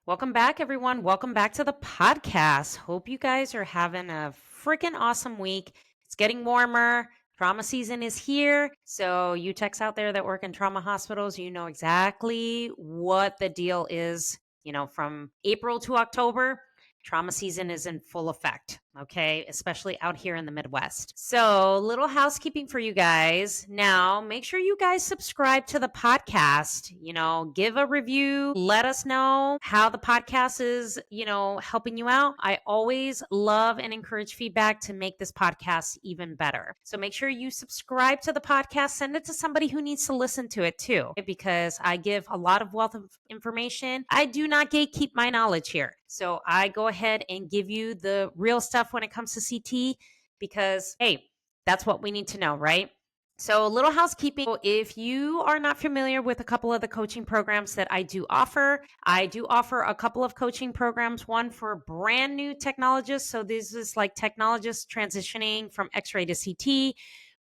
Welcome back, everyone. Welcome back to the podcast. Hope you guys are having a freaking awesome week. It's getting warmer. Trauma season is here. So, you techs out there that work in trauma hospitals, you know exactly what the deal is. From April to October, trauma season is in full effect. Okay. Especially out here in the Midwest. So, little housekeeping for you guys. Now, make sure you guys subscribe to the podcast. Give a review. Let us know how the podcast is, helping you out. I always love and encourage feedback to make this podcast even better. So, make sure you subscribe to the podcast. Send it to somebody who needs to listen to it too, because I give a lot of wealth of information. I do not gatekeep my knowledge here. So, I go ahead and give you the real stuff when it comes to CT because, hey, that's what we need to know, right? So, a little housekeeping. If you are not familiar with a couple of the coaching programs that I do offer a couple of coaching programs, one for brand new technologists. So, this is like technologists transitioning from x ray to CT,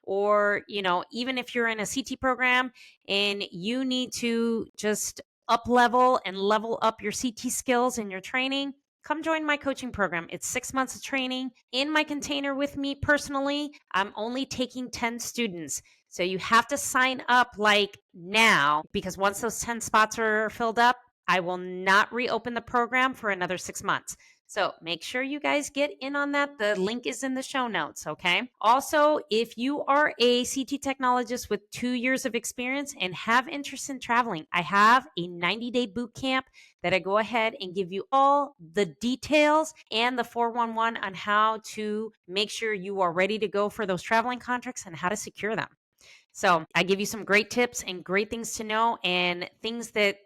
or, even if you're in a CT program and you need to just up level and level up your CT skills and your training, come join my coaching program. It's 6 months of training in my container with me personally. I'm only taking 10 students. So you have to sign up like now, because once those 10 spots are filled up, I will not reopen the program for another 6 months. So make sure you guys get in on that. The link is in the show notes, okay? Also, if you are a CT technologist with 2 years of experience and have interest in traveling, I have a 90-day boot camp that I go ahead and give you all the details and the 411 on how to make sure you are ready to go for those traveling contracts and how to secure them. So I give you some great tips and great things to know and things that,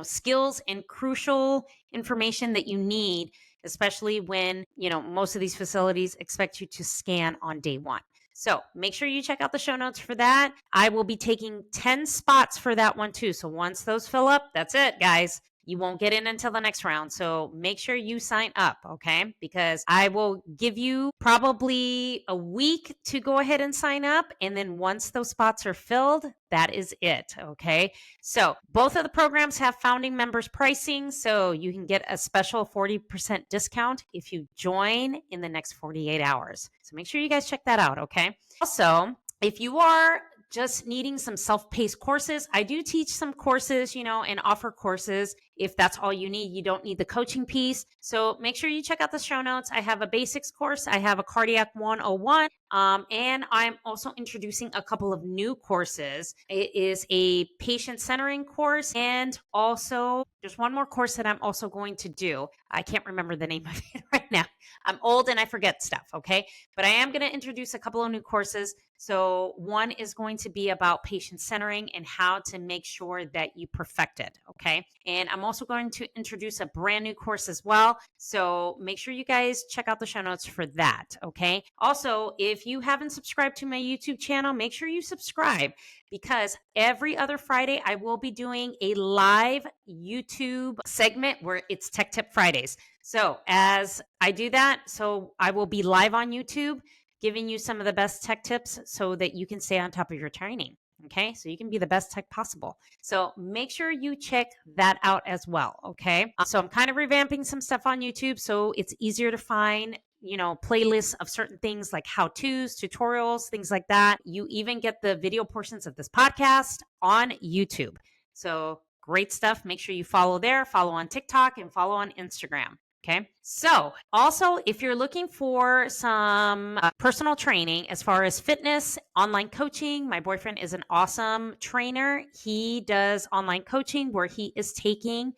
skills and crucial information that you need, especially when, most of these facilities expect you to scan on day one. So make sure you check out the show notes for that. I will be taking 10 spots for that one too. So once those fill up, that's it, guys. You won't get in until the next round. So make sure you sign up, okay? Because I will give you probably a week to go ahead and sign up. And then once those spots are filled, that is it, okay? So both of the programs have founding members pricing. So you can get a special 40% discount if you join in the next 48 hours. So make sure you guys check that out, okay? Also, if you are just needing some self-paced courses, I do teach some courses, and offer courses. If that's all you need, you don't need the coaching piece. So make sure you check out the show notes. I have a basics course. I have a cardiac 101. And I'm also introducing a couple of new courses. It is a patient centering course, and also there's one more course that I'm also going to do. I can't remember the name of it right now. I'm old and I forget stuff, okay? But I am going to introduce a couple of new courses. So one is going to be about patient centering and how to make sure that you perfect it, okay? And I'm also going to introduce a brand new course as well. So make sure you guys check out the show notes for that, okay? Also, if you haven't subscribed to my YouTube channel, make sure you subscribe, because every other Friday I will be doing a live YouTube segment where it's Tech Tip Fridays. So as I do that, so I will be live on YouTube giving you some of the best tech tips so that you can stay on top of your training. Okay, so you can be the best tech possible. So make sure you check that out as well. Okay, so I'm kind of revamping some stuff on YouTube so it's easier to find, playlists of certain things like how-tos, tutorials, things like that. You even get the video portions of this podcast on YouTube. So great stuff. Make sure you follow there, follow on TikTok, and follow on Instagram. Okay. So also, if you're looking for some personal training as far as fitness, online coaching, my boyfriend is an awesome trainer. He does online coaching where he is taking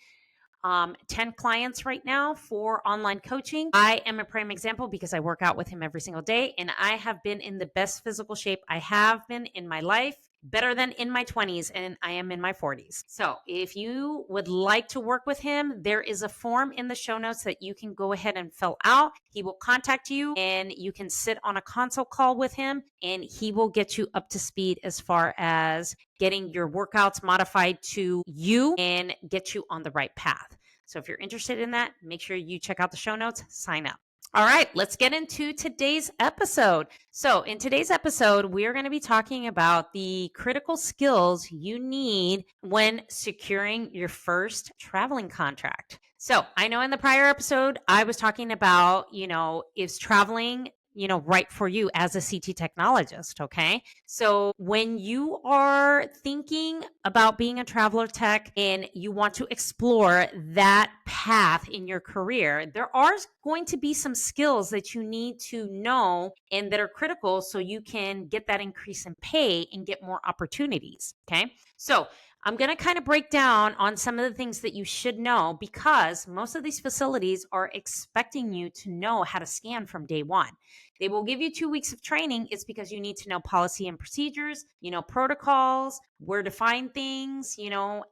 10 clients right now for online coaching. I am a prime example because I work out with him every single day, and I have been in the best physical shape I have been in my life, better than in my 20s, and I am in my 40s. So if you would like to work with him, there is a form in the show notes that you can go ahead and fill out. He will contact you and you can sit on a consult call with him, and he will get you up to speed as far as getting your workouts modified to you and get you on the right path. So if you're interested in that, make sure you check out the show notes, sign up. All right, let's get into today's episode. So in today's episode, we are going to be talking about the critical skills you need when securing your first traveling contract. So I know in the prior episode, I was talking about, is traveling, right for you as a CT technologist. Okay. So when you are thinking about being a traveler tech and you want to explore that path in your career, there are going to be some skills that you need to know and that are critical so you can get that increase in pay and get more opportunities. Okay. So I'm going to kind of break down on some of the things that you should know because most of these facilities are expecting you to know how to scan from day one. They will give you 2 weeks of training. It's because you need to know policy and procedures, protocols, where to find things,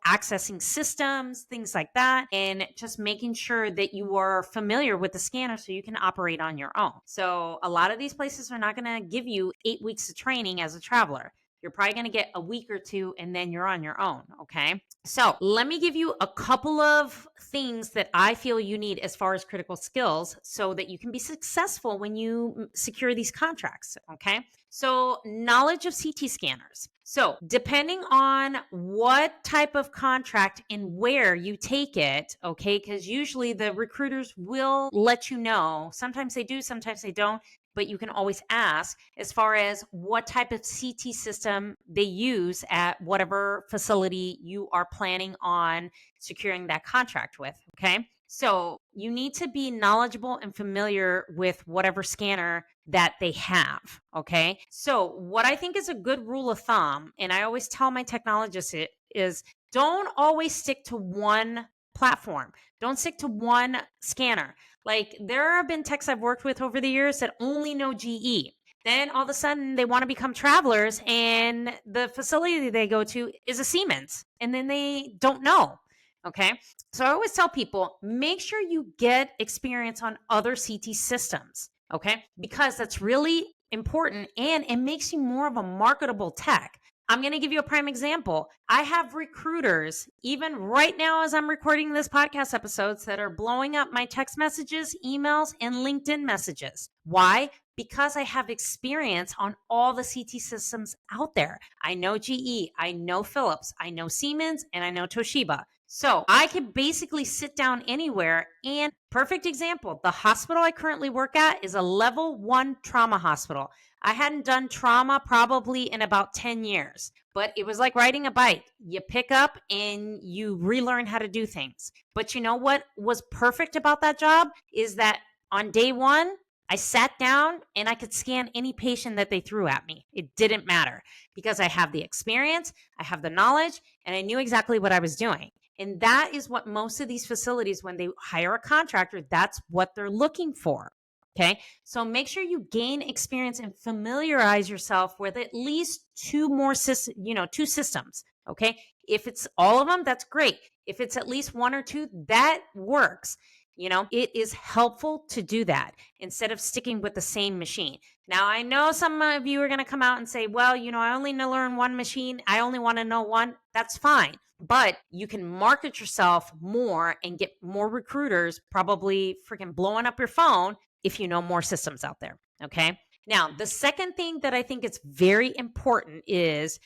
accessing systems, things like that, and just making sure that you are familiar with the scanner so you can operate on your own. So a lot of these places are not going to give you 8 weeks of training as a traveler. You're probably going to get a week or two and then you're on your own. Okay. So let me give you a couple of things that I feel you need as far as critical skills so that you can be successful when you secure these contracts. Okay. So knowledge of CT scanners. So depending on what type of contract and where you take it, okay, because usually the recruiters will let you know. Sometimes they do, sometimes they don't, but you can always ask as far as what type of CT system they use at whatever facility you are planning on securing that contract with. Okay. So you need to be knowledgeable and familiar with whatever scanner that they have. Okay. So what I think is a good rule of thumb, and I always tell my technologists it is don't always stick to one platform. Don't stick to one scanner. Like there have been techs I've worked with over the years that only know GE. Then all of a sudden they want to become travelers and the facility they go to is a Siemens and then they don't know. Okay. So I always tell people, make sure you get experience on other CT systems. Okay. Because that's really important and it makes you more of a marketable tech. I'm going to give you a prime example. I have recruiters, even right now as I'm recording this podcast episodes, that are blowing up my text messages, emails, and LinkedIn messages. Why? Because I have experience on all the CT systems out there. I know GE, I know Philips, I know Siemens, and I know Toshiba. So I can basically sit down anywhere. And perfect example, the hospital I currently work at is a level 1 trauma hospital. I hadn't done trauma probably in about 10 years, but it was like riding a bike. You pick up and you relearn how to do things. But you know what was perfect about that job is that on day one, I sat down and I could scan any patient that they threw at me. It didn't matter because I have the experience, I have the knowledge, and I knew exactly what I was doing. And that is what most of these facilities, when they hire a contractor, that's what they're looking for. Okay. So make sure you gain experience and familiarize yourself with at least two systems. Okay. If it's all of them, that's great. If it's at least one or two, that works. It is helpful to do that instead of sticking with the same machine. Now, I know some of you are going to come out and say, well, I only know learn one machine. I only want to know one. That's fine. But you can market yourself more and get more recruiters probably freaking blowing up your phone if you know more systems out there. Okay. Now, the second thing that I think is very important is,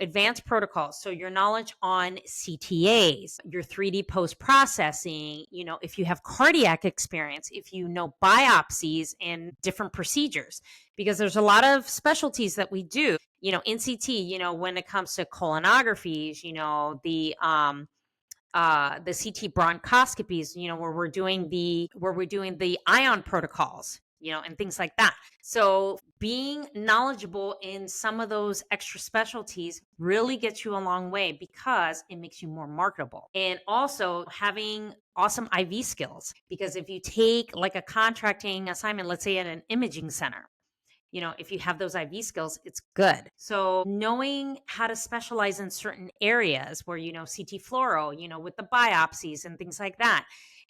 advanced protocols. So your knowledge on CTAs, your 3D post processing, if you have cardiac experience, if you know biopsies and different procedures, because there's a lot of specialties that we do, in CT, when it comes to colonographies, the CT bronchoscopies, where we're doing the ion protocols, and things like that. So being knowledgeable in some of those extra specialties really gets you a long way because it makes you more marketable. And also having awesome IV skills, because if you take like a contracting assignment, let's say at an imaging center, if you have those IV skills, it's good. So knowing how to specialize in certain areas where, CT fluoro, with the biopsies and things like that.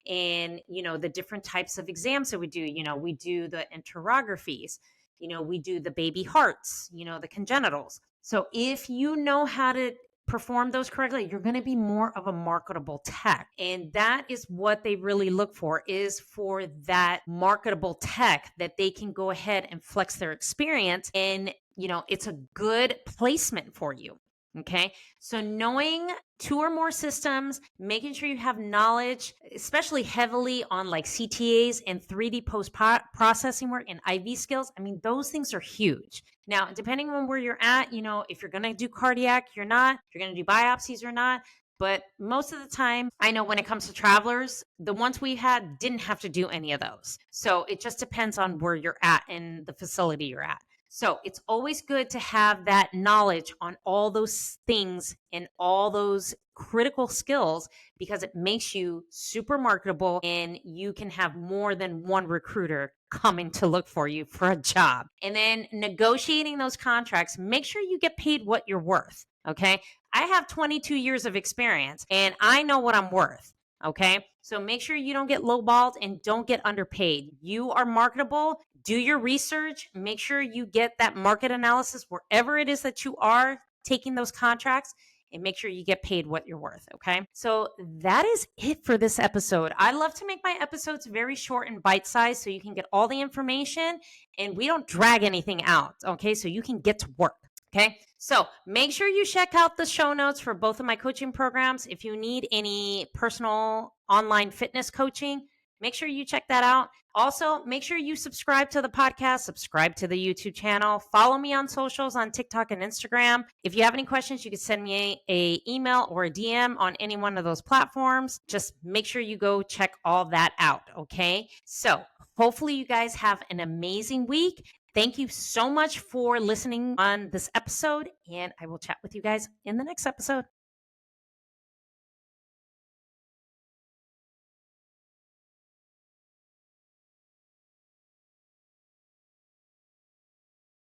And, the different types of exams that we do, we do the enterographies, we do the baby hearts, the congenitals. So if you know how to perform those correctly, you're going to be more of a marketable tech. And that is what they really look for, is for that marketable tech that they can go ahead and flex their experience. And, it's a good placement for you. Okay. So knowing two or more systems, making sure you have knowledge, especially heavily on like CTAs and 3D post processing work and IV skills. I mean, those things are huge. Now, depending on where you're at, if you're going to do cardiac, you're not, if you're going to do biopsies or not. But most of the time, I know when it comes to travelers, the ones we had didn't have to do any of those. So it just depends on where you're at and the facility you're at. So it's always good to have that knowledge on all those things and all those critical skills because it makes you super marketable and you can have more than one recruiter coming to look for you for a job. And then negotiating those contracts, make sure you get paid what you're worth. Okay. I have 22 years of experience and I know what I'm worth. Okay. So make sure you don't get lowballed and don't get underpaid. You are marketable. Do your research. Make sure you get that market analysis wherever it is that you are taking those contracts and make sure you get paid what you're worth. Okay. So that is it for this episode. I love to make my episodes very short and bite sized so you can get all the information and we don't drag anything out. Okay. So you can get to work. Okay. So make sure you check out the show notes for both of my coaching programs. If you need any personal online fitness coaching, make sure you check that out. Also, make sure you subscribe to the podcast, subscribe to the YouTube channel, follow me on socials on TikTok and Instagram. If you have any questions, you can send me a email or a DM on any one of those platforms. Just make sure you go check all that out. Okay. So hopefully you guys have an amazing week. Thank you so much for listening on this episode, and I will chat with you guys in the next episode.